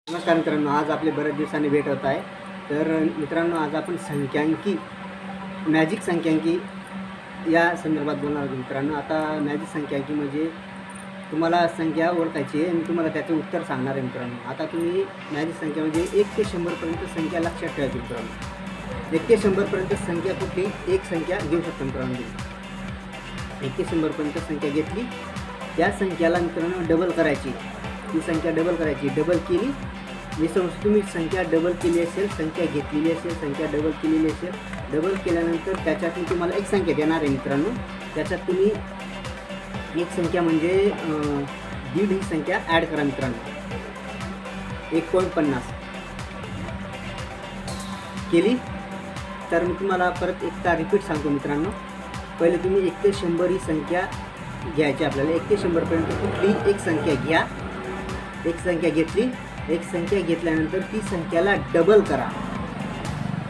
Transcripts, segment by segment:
नमस्कार मित्रांनो, आज आपले बऱ्याच दिवसांनी भेट होत आहे. तर मित्रांनो, आज आपण संख्यांकी मॅजिक संख्यांकी या संदर्भात बोलणार आहोत. मित्रांनो, आता मॅजिक संख्यांकी म्हणजे तुम्हाला संख्या ओळखायची आहे आणि तुम्हाला त्याचं उत्तर सांगणार आहे. मित्रांनो, आता तुम्ही मॅजिक संख्या म्हणजे 1 ते 100पर्यंत संख्या लक्षात ठेवायची. मित्रांनो, 1 ते 100पर्यंत संख्या कुठली एक संख्या घेऊ शकतो. मित्रांनो, 1 ते 100पर्यंत संख्या घेतली, त्या संख्याला मित्रांनो डबल करायची. ती संख्या डबल करायची. डबल केली, समजा तुम्ही संख्या डबल केली असेल, संख्या घेतलेली असेल, संख्या डबल केलेली असेल, डबल केल्यानंतर त्याच्यात मी तुम्हाला एक संख्या देणार आहे. मित्रांनो, त्याच्यात तुम्ही एक संख्या म्हणजे दीड ही संख्या ॲड करा. मित्रांनो, 1.50 केली तर मी तुम्हाला परत एकदा रिपीट सांगतो. मित्रांनो, पहिले तुम्ही 1 ते 100 ही संख्या घ्यायची. आपल्याला 1 ते 100पर्यंत कुठली एक संख्या घ्या. एक संख्या घेतली, एक संख्या घेतल्यानंतर ती संख्याला डबल करा.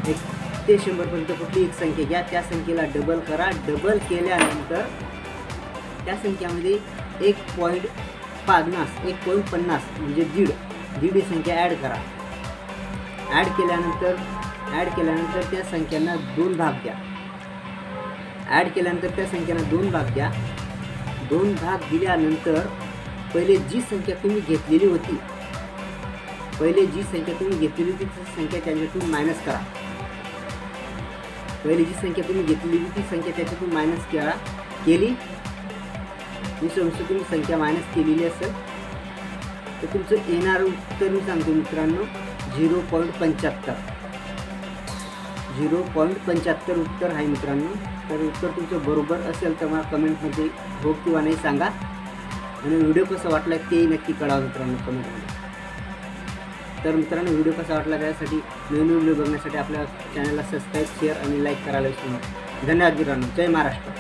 1 ते 100पर्यंत कुठली एक संख्या घ्या, त्या संख्येला डबल करा. डबल केल्यानंतर त्या संख्यामध्ये 1.50 म्हणजे दीड ही संख्या ॲड करा. ॲड केल्यानंतर त्या संख्यांना 2 भाग द्या. ॲड केल्यानंतर त्या संख्यांना 2 भाग द्या. 2 भाग दिल्यानंतर पहिले जी संख्या तुम्ही घेतलेली होती, ती संख्या त्याच्यातून मायनस करा. पहिले जी संख्या तुम्ही घेतलेली होती ती संख्या त्याच्यातून मायनस केली. मी समजतो तुम्ही संख्या मायनस केलेली असेल तर तुमचं येणारं उत्तर मी सांगतो. मित्रांनो, 0.75 उत्तर आहे. मित्रांनो, तर उत्तर तुमचं बरोबर असेल तर मला कमेंटमध्ये हो किंवा नाही सांगा. आणि व्हिडिओ कसा वाटला ते नक्की कळवा. मित्रांनो, कमेंटमध्ये. तर मित्रांनो, व्हिडिओ कसा वाटला त्यासाठी नवीन व्हिडिओ बघण्यासाठी आपल्या चॅनलला सबस्क्राईब, शेअर आणि लाईक करायला विसरू नका. धन्यवाद मित्रांनो. जय महाराष्ट्र.